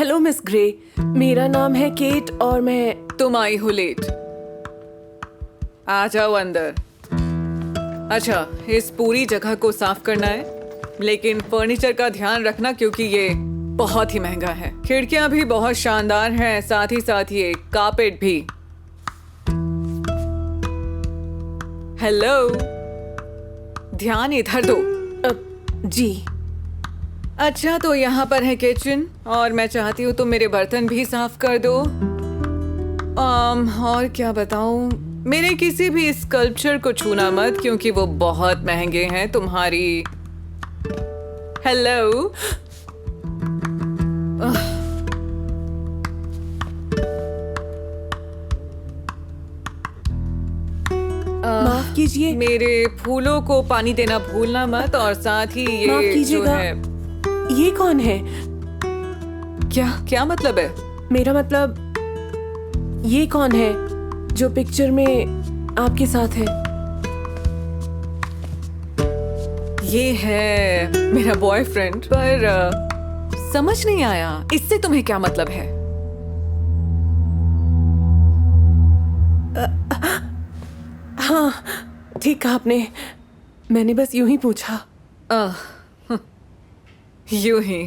Hello miss grey, मेरा नाम है केट और मैं। तुम आई हो लेट। आ जाओ अंदर। अच्छा, इस पूरी जगह को साफ करना है, लेकिन फर्नीचर का ध्यान रखना क्योंकि ये बहुत ही महंगा है। खिड़कियां भी बहुत शानदार हैं, साथ ही साथ ये कारपेट भी। हेलो, ध्यान इधर दो। जी। अच्छा, तो यहाँ पर है किचन और मैं चाहती हूँ तुम मेरे बर्तन भी साफ कर दो। और क्या बताऊँ, मेरे किसी भी स्कल्पचर को छूना मत क्योंकि वो बहुत महंगे हैं। तुम्हारी हेलो, माफ कीजिए। मेरे फूलों को पानी देना भूलना मत, और साथ ही ये माफ जो कीजिएगा। है। ये कौन है? क्या क्या मतलब है? मेरा मतलब ये कौन है जो पिक्चर में आपके साथ है? ये है मेरा बॉयफ्रेंड, पर समझ नहीं आया इससे तुम्हें क्या मतलब है? हाँ, ठीक कहा आपने। मैंने बस यूं ही पूछा। यूं ही।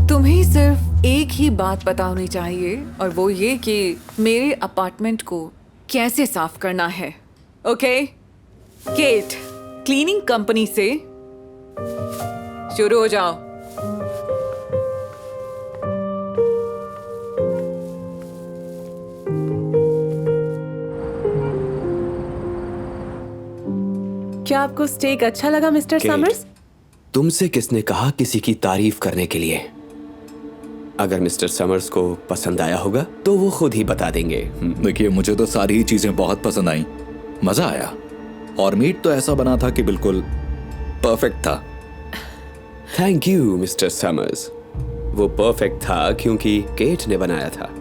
तुम्हें सिर्फ एक ही बात पता होनी चाहिए, और वो ये कि मेरे अपार्टमेंट को कैसे साफ करना है। ओके केट, क्लीनिंग कंपनी से शुरू हो जाओ। क्या आपको स्टेक अच्छा लगा मिस्टर केट, समर्स? तुमसे किसने कहा किसी की तारीफ करने के लिए? अगर मिस्टर समर्स को पसंद आया होगा तो वो खुद ही बता देंगे। देखिए, मुझे तो सारी ही चीजें बहुत पसंद आई, मजा आया, और मीट तो ऐसा बना था कि बिल्कुल परफेक्ट था। Thank you mister summers. वो परफेक्ट था क्योंकि केट ने बनाया था।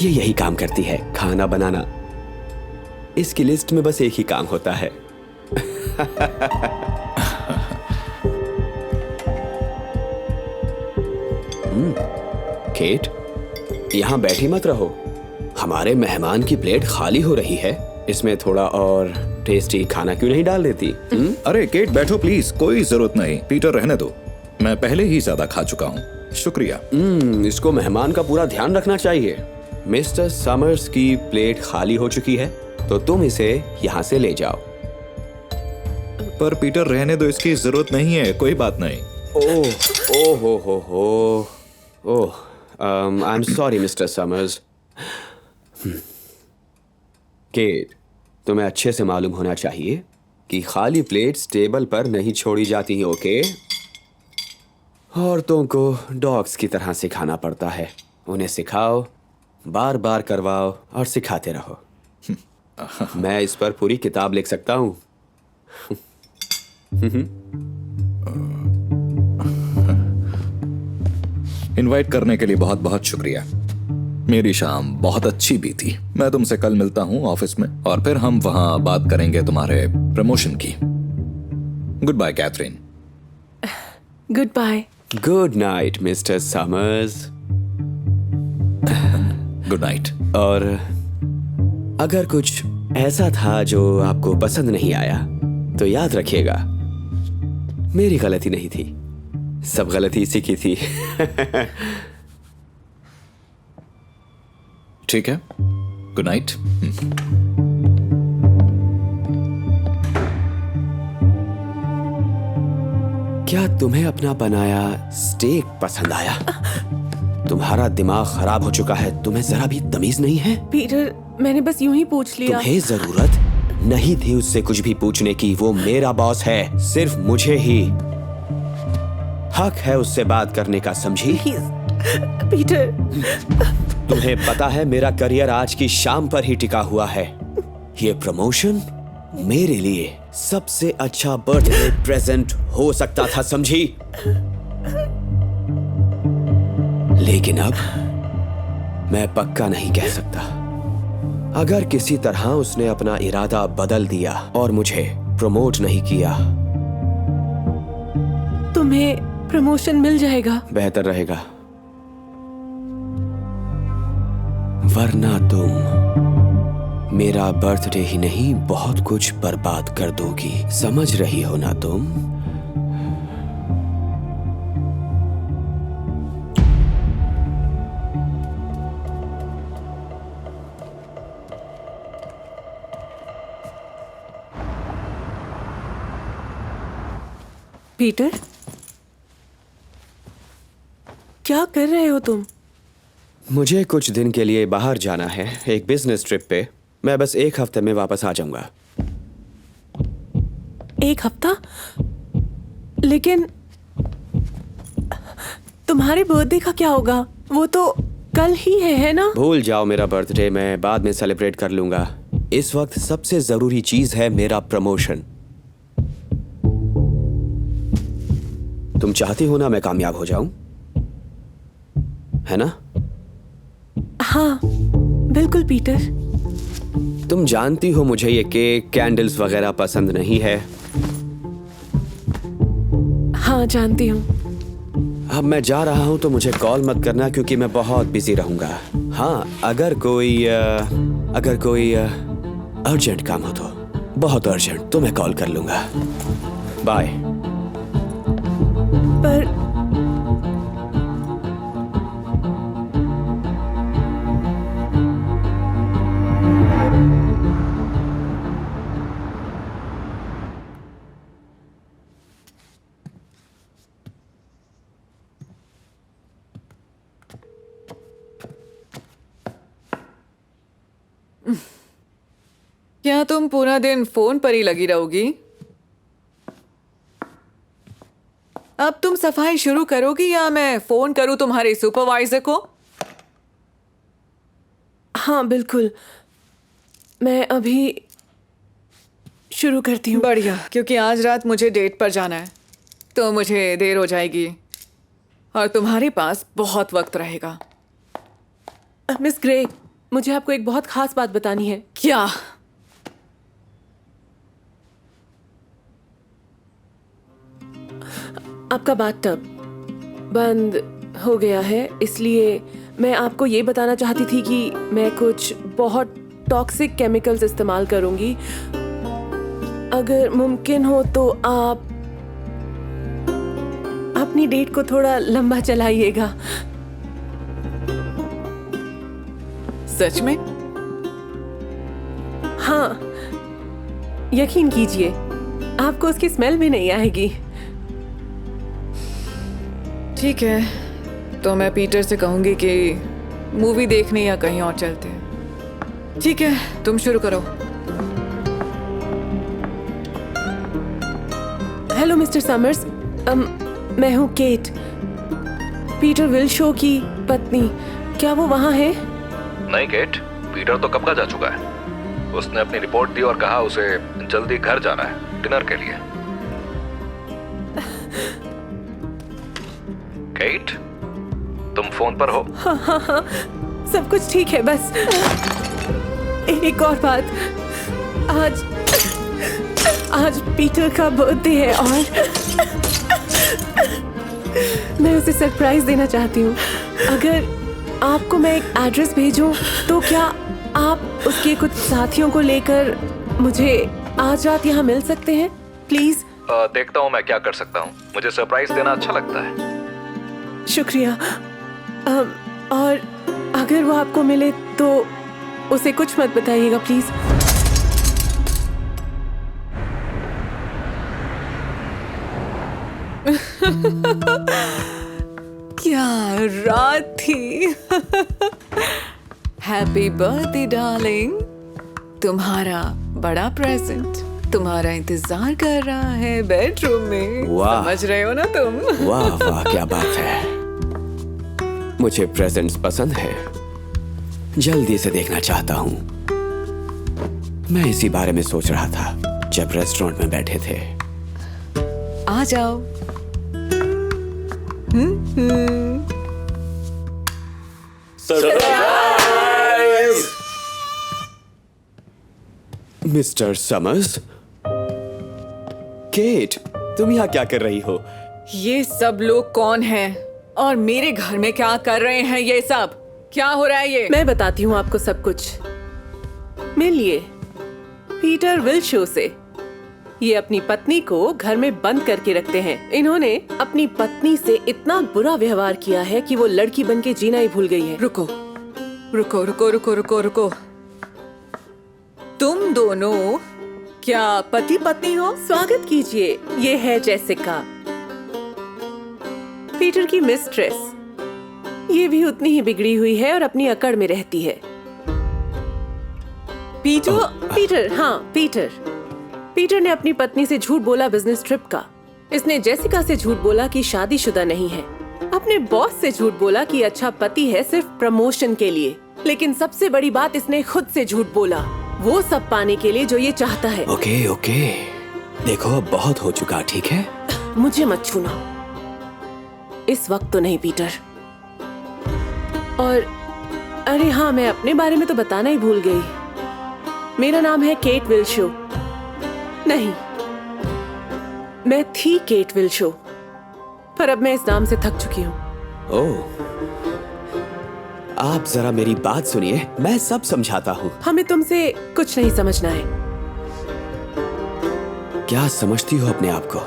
ये यही काम करती है, खाना बनाना। इसकी लिस्ट में बस एक ही काम होता है। केट, यहाँ बैठी मत रहो। हमारे मेहमान की प्लेट खाली हो रही है, इसमें थोड़ा और टेस्टी खाना क्यों नहीं डाल देती? अरे केट, बैठो प्लीज, कोई जरूरत नहीं। पीटर, रहने दो, मैं पहले ही ज्यादा खा चुका हूँ, शुक्रिया। इसको मेहमान का पूरा ध्यान रखना चाहिए। मिस्टर समर्स की प्लेट खाली हो चुकी है, तो तुम इसे यहाँ से ले जाओ। पर पीटर, रहने दो, इसकी जरूरत नहीं है, कोई बात नहीं। Oh, I am sorry mister Summers. Kate, तुम्हें अच्छे से मालूम होना चाहिए कि खाली प्लेट्स टेबल पर नहीं छोड़ी जाती हैं, ओके? औरतों को डॉग्स की तरह सिखाना पड़ता है। उन्हें सिखाओ, बार बार करवाओ और सिखाते रहो। मैं इस पर पूरी किताब लिख सकता हूँ। इनवाइट करने के लिए बहुत बहुत शुक्रिया। मेरी शाम बहुत अच्छी बीती। मैं तुमसे कल मिलता हूँ ऑफिस में, और फिर हम वहां बात करेंगे तुम्हारे प्रमोशन की। Goodbye Catherine. Goodbye. Good night Mister Summers. Good night. और अगर कुछ ऐसा था जो आपको पसंद नहीं आया तो याद रखिएगा, मेरी गलती नहीं थी, सब गलती इसी की थी। ठीक है, गुड नाइट। क्या तुम्हें अपना बनाया स्टेक पसंद आया? तुम्हारा दिमाग खराब हो चुका है, तुम्हें जरा भी तमीज नहीं है? पीटर, मैंने बस यूं ही पूछ लिया। तुम्हें जरूरत नहीं थी उससे कुछ भी पूछने की। वो मेरा बॉस है, सिर्फ मुझे ही हक है उससे बात करने का, समझी? पीटर, तुम्हें पता है मेरा करियर आज की शाम पर ही टिका हुआ है। ये प्रमोशन मेरे लिए सबसे अच्छा बर्थडे प्रेजेंट हो सकता था, समझी? लेकिन अब मैं पक्का नहीं कह सकता। अगर किसी तरह उसने अपना इरादा बदल दिया और मुझे प्रमोट नहीं किया तो तुम्हें प्रमोशन मिल जाएगा। बेहतर रहेगा, वरना तुम मेरा बर्थडे ही नहीं बहुत कुछ बर्बाद कर दोगी। समझ रही हो ना तुम? पीटर, क्या कर रहे हो तुम? मुझे कुछ दिन के लिए बाहर जाना है, एक बिजनेस ट्रिप पे। मैं बस 1 हफ्ते में वापस आ जाऊंगा। 1 हफ्ता? लेकिन तुम्हारे बर्थडे का क्या होगा? वो तो कल ही है ना? भूल जाओ मेरा बर्थडे, मैं बाद में सेलिब्रेट कर लूंगा। इस वक्त सबसे जरूरी चीज है मेरा प्रमोशन। तुम चाहती हो ना मैं कामयाब हो जाऊं, है ना? हाँ बिल्कुल पीटर। तुम जानती हो मुझे ये केक, कैंडल्स वगैरह पसंद नहीं है। हाँ जानती हूँ। अब मैं जा रहा हूं तो मुझे कॉल मत करना क्योंकि मैं बहुत बिजी रहूंगा। हाँ, अगर कोई अर्जेंट काम हो तो, बहुत अर्जेंट, तो मैं कॉल कर लूंगा। बाय। पर क्या तुम पूरा दिन फोन पर ही लगी रहोगी? अब तुम सफाई शुरू करोगी या मैं फोन करूं तुम्हारे सुपरवाइजर को? हाँ बिल्कुल, मैं अभी शुरू करती हूँ। बढ़िया, क्योंकि आज रात मुझे डेट पर जाना है, तो मुझे देर हो जाएगी और तुम्हारे पास बहुत वक्त रहेगा। मिस ग्रे, मुझे आपको एक बहुत खास बात बतानी है। क्या? आपका बाथटब बंद हो गया है, इसलिए मैं आपको ये बताना चाहती थी कि मैं कुछ बहुत टॉक्सिक केमिकल्स इस्तेमाल करूंगी। अगर मुमकिन हो तो आप अपनी डेट को थोड़ा लंबा चलाइएगा। सच में? हाँ, यकीन कीजिए, आपको उसकी स्मेल भी नहीं आएगी। ठीक है, तो मैं पीटर से कहूंगी कि मूवी देखने या कहीं और चलते हैं। ठीक है, तुम शुरू करो। हेलो मिस्टर समर्स, मैं हूँ केट, पीटर विल्शो की पत्नी। क्या वो वहाँ है? नहीं केट, पीटर तो कब का जा चुका है। उसने अपनी रिपोर्ट दी और कहा उसे जल्दी घर जाना है डिनर के लिए। केट, तुम फोन पर हो? हाँ, सब कुछ ठीक है। बस एक और बात, आज पीटर का बर्थडे है और मैं उसे सरप्राइज देना चाहती हूँ। अगर आपको मैं एक एड्रेस भेजूं तो क्या आप उसके कुछ साथियों को लेकर मुझे आज रात यहाँ मिल सकते हैं प्लीज? देखता हूँ मैं क्या कर सकता हूँ। मुझे सरप्राइज देना अच्छा लगता है। शुक्रिया। और अगर वो आपको मिले तो उसे कुछ मत बताइएगा प्लीज। क्या रात थी। हैप्पी बर्थडे डार्लिंग, तुम्हारा बड़ा प्रेजेंट तुम्हारा इंतजार कर रहा है बेडरूम में। वाह। समझ रहे हो ना तुम? वाह वाह, क्या बात है। मुझे प्रेजेंट्स पसंद है, जल्दी से देखना चाहता हूँ। मैं इसी बारे में सोच रहा था जब रेस्टोरेंट में बैठे थे। आ जाओ। मिस्टर समर्स, केट, तुम यहाँ क्या कर रही हो? ये सब लोग कौन हैं और मेरे घर में क्या कर रहे हैं? ये सब क्या हो रहा है? ये मैं बताती हूँ आपको सब कुछ। मिलिए पीटर विल्शो से। ये अपनी पत्नी को घर में बंद करके रखते हैं। इन्होंने अपनी पत्नी से इतना बुरा व्यवहार किया है कि वो लड़की बन के जीना ही भूल गई है। रुको रुको रुको रुको रुको रुको, तुम दोनों क्या पति पत्नी हो? स्वागत कीजिए, ये है जेसिका, पीटर की मिस्ट्रेस। ये भी उतनी ही बिगड़ी हुई है और अपनी अकड़ में रहती है। पीटर, हाँ पीटर। पीटर ने अपनी पत्नी से झूठ बोला बिजनेस ट्रिप का। इसने जेसिका से झूठ बोला कि शादीशुदा नहीं है। अपने बॉस से झूठ बोला कि अच्छा पति है सिर्फ प्रमोशन के लिए। लेकिन सबसे बड़ी बात, इसने खुद से झूठ बोला, वो सब पाने के लिए जो ये चाहता है। ओके ओके, देखो अब बहुत हो चुका, ठीक है? मुझे मत छूना, इस वक्त तो नहीं पीटर। और अरे हाँ, मैं अपने बारे में तो बताना ही भूल गई। मेरा नाम है केट विल्शो। नहीं, मैं थी केट विल्शो, पर अब मैं इस नाम से थक चुकी हूँ। ओह, आप जरा मेरी बात सुनिए, मैं सब समझाता हूँ। हमें तुमसे कुछ नहीं समझना है। क्या समझती हो अपने आप को?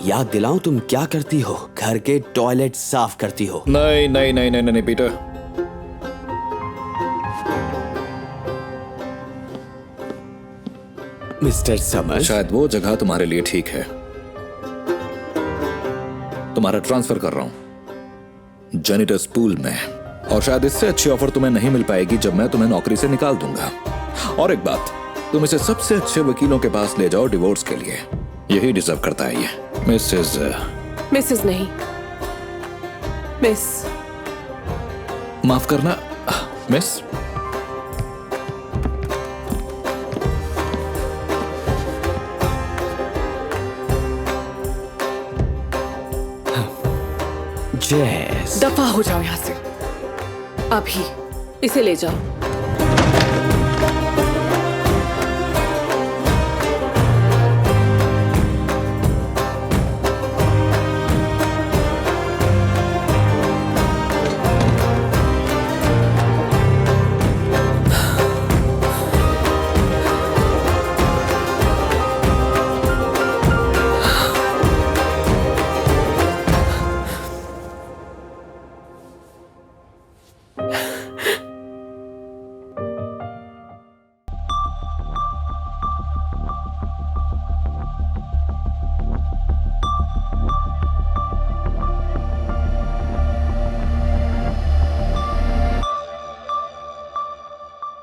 याद दिलाऊं तुम क्या करती हो? घर के टॉयलेट साफ करती हो। नहीं नहीं नहीं नहीं नहीं पीटर, मिस्टर समर्स, शायद वो जगह तुम्हारे लिए ठीक है। तुम्हारा ट्रांसफर कर रहा हूं जेनिटर्स पूल में, और शायद इससे अच्छी ऑफर तुम्हें नहीं मिल पाएगी जब मैं तुम्हें नौकरी से निकाल दूंगा। और एक बात, तुम इसे सबसे अच्छे वकीलों के पास ले जाओ डिवोर्स के लिए, यही डिजर्व करता है ये। मिसेस नहीं, मिस। माफ करना मिस। जेस, दफा हो जाओ यहाँ से अभी। इसे ले जाओ।